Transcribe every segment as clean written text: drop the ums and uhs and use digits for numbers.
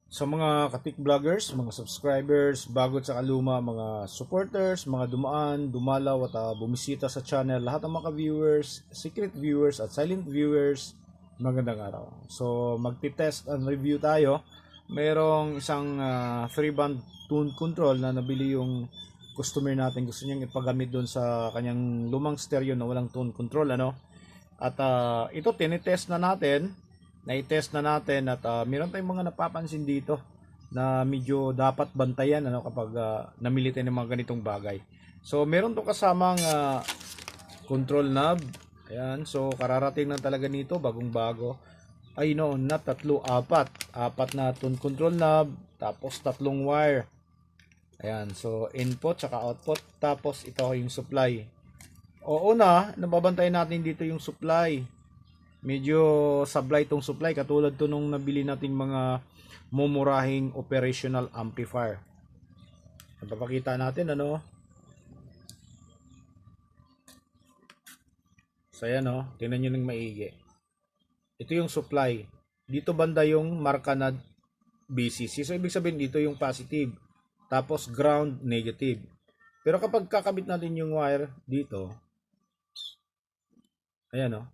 Sa mga katik vloggers, mga subscribers, bago at saka luma, mga supporters, mga dumaan, dumalaw at bumisita sa channel, lahat ng mga viewers, secret viewers at silent viewers, magandang araw. So, magti-test and review tayo. Merong isang 3-band tune control na nabili yung customer natin. Gusto niyang ipagamit doon sa kanyang lumang stereo na walang tune control, ano? At ito tinitest na natin, na-test na natin at meron tayong mga napapansin dito na medyo dapat bantayan ano kapag namili tayo ng mga ganitong bagay. So meron tong kasamang control knob. Ayan, so kararating lang talaga nito, bagong bago. Ay no, not tatlo, apat. Apat na tone control knob, tapos tatlong wire. Ayan, so input saka output, tapos ito yung supply. Oo na, nababantayan natin dito yung supply. Medyo sablay itong supply, katulad to nung nabili nating mga mumurahing operational amplifier. Napapakita natin ano. So ayan o, tingnan nyo ng maigi. Ito yung supply. Dito banda yung marka na BCC. So ibig sabihin dito yung positive. Tapos ground negative. Pero kapag kakabit natin yung wire dito, ayan o,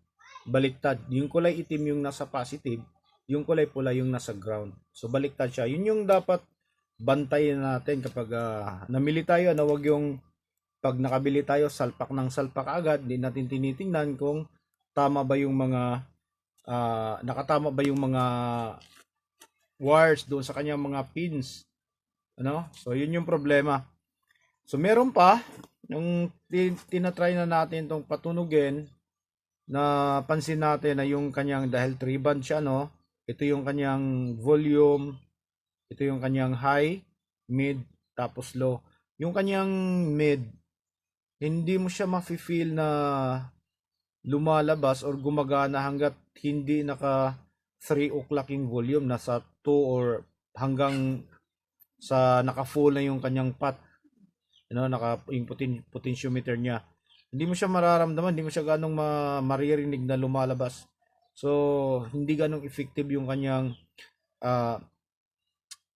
baliktad. Yung kulay itim yung nasa positive, yung kulay pula yung nasa ground. So baliktad siya. Yun yung dapat bantayan natin kapag namili tayo na wag yung pag nakabili tayo salpak ng salpak agad, hindi natin tinitingnan kung tama ba yung mga nakatama ba yung mga wires doon sa kanyang mga pins. Ano? So yun yung problema. So meron pa yung tinatry na natin tong patunugin, na pansin natin na yung kanyang, dahil 3 band siya no, ito yung kanyang volume, ito yung kanyang high, mid, tapos low. Yung kanyang mid, hindi mo siya mafe-feel na lumalabas or gumagana hanggat hindi naka 3 o'clock yung volume, nasa 2 or hanggang sa naka full na yung kanyang pot, naka yung potentiometer niya. Hindi mo siya mararamdaman, hindi mo siya ganong maririnig na lumalabas. So, hindi ganong effective yung kanyang uh,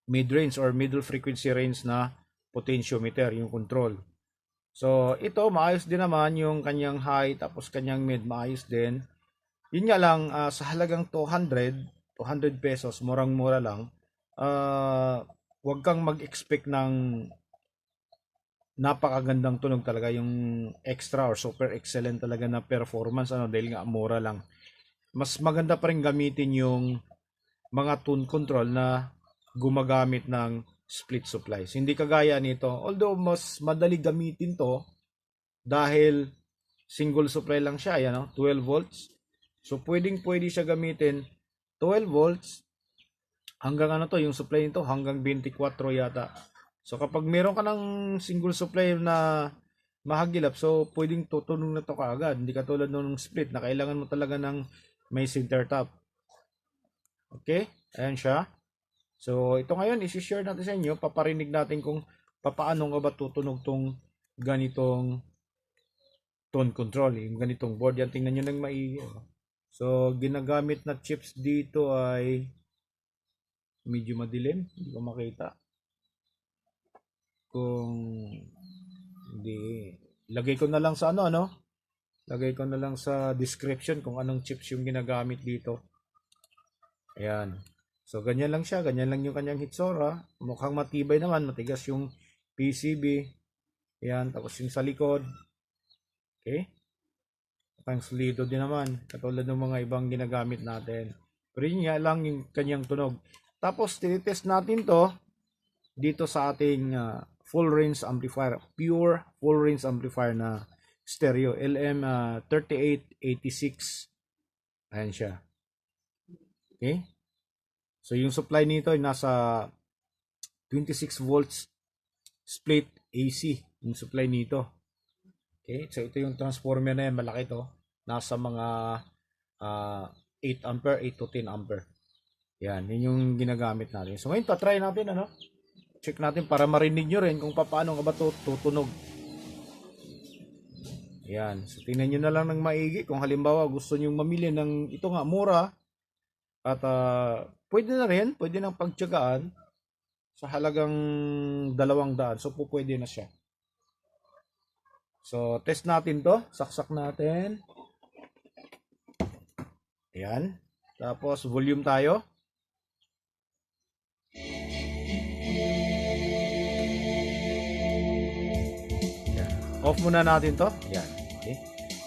mid-range or middle frequency range na potentiometer, yung control. So, ito, maayos din naman yung kanyang high, tapos kanyang mid, maayos din. Yun nga lang, sa halagang 200 pesos, murang-mura lang, wag kang mag-expect ng napakagandang tunog talaga, yung extra or super excellent talaga na performance ano, dahil nga mura lang. Mas maganda pa rin gamitin yung mga tune control na gumagamit ng split supplies. Hindi kagaya nito, although mas madali gamitin to dahil single supply lang siya, yan, no? 12 volts. So pwede siya gamitin 12 volts hanggang ano to, yung supply nito hanggang 24 yata. So kapag meron ka ng single supply na mahagilap, so pwedeng tutunog na to kaagad. Hindi katulad nung split na kailangan mo talaga ng may center top. Okay? Ayan siya. So ito ngayon, isi-share natin sa inyo, paparinig natin kung papaano nga ba tutunog tong ganitong tone control, yung ganitong board. Yan, tingnan nyo nang maigi. So ginagamit na chips dito ay medyo madilim, hindi ko makita. Kung hindi, lagay ko na lang sa ano, lagay ko na lang sa description kung anong chips yung ginagamit dito. Ayan. So ganyan lang siya, ganyan lang yung kanyang hitsura. Mukhang matibay naman, matigas yung PCB. Ayan, tapos yung sa likod. Okay? Mukhang solido din naman, katulad ng mga ibang ginagamit natin. Pero yun nga lang yung kanyang tunog. Tapos tinitest natin to dito sa ating full range amplifier, pure full range amplifier na stereo, LM3886. Ayan siya. Okay? So yung supply nito ay nasa 26 volts split AC yung supply nito. Okay? So ito yung transformer na yan, malaki to. Nasa mga 8 ampere, 8 to 10 ampere. Yan, yun yung ginagamit natin. So ngayon, try natin ano. Check natin para marinig nyo rin kung paano nga ba tutunog. Yan. So tingnan nyo na lang ng maigi kung halimbawa gusto nyo mamili ng ito nga mura, At pwede na rin, pwede nang pagtiyagaan sa halagang 200. So pwede na siya. So test natin to, saksak natin. Ayan. Tapos volume tayo. Ayan. Off muna natin to. Ayan. Okay.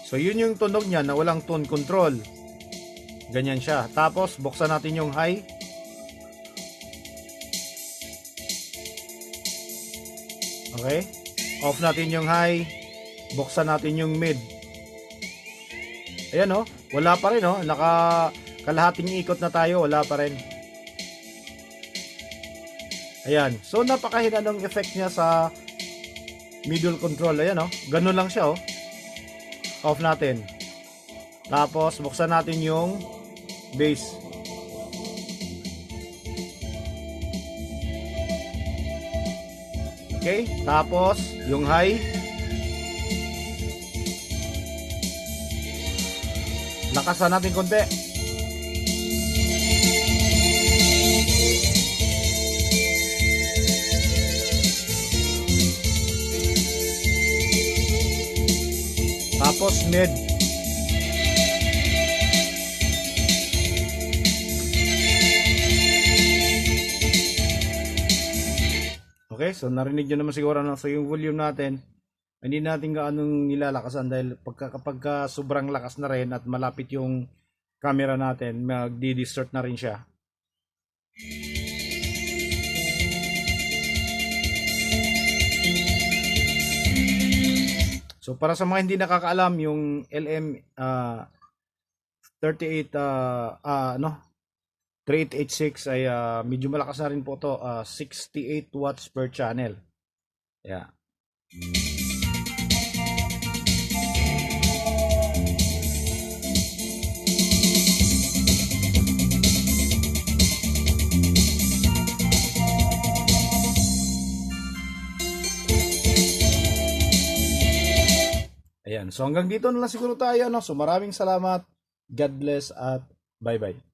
So yun yung tunog niya na walang tone control. Ganyan siya. Tapos buksan natin yung high. Okay. Off natin yung high. Buksan natin yung mid. Ayan oh. Wala pa rin oh. Kalahating ikot na tayo. Wala pa rin. Ayan. So napakahina ng effect niya sa middle control. Ayan oh. Ganun lang siya oh. Off natin. Tapos buksan natin yung bass. Okay, tapos yung high. Lakasan natin konti. Tapos mid. Okay, so narinig nyo naman siguro so yung volume natin, hindi natin gaanong nilalakasan dahil kapag sobrang lakas na rin at malapit yung camera natin, magdi-distort na rin siya. So para sa mga hindi nakakaalam, yung LM 3886 ay medyo malakas na rin po to, 68 watts per channel. Yeah. Ayan. So hanggang dito na lang siguro tayo, no? So maraming salamat. God bless at bye-bye.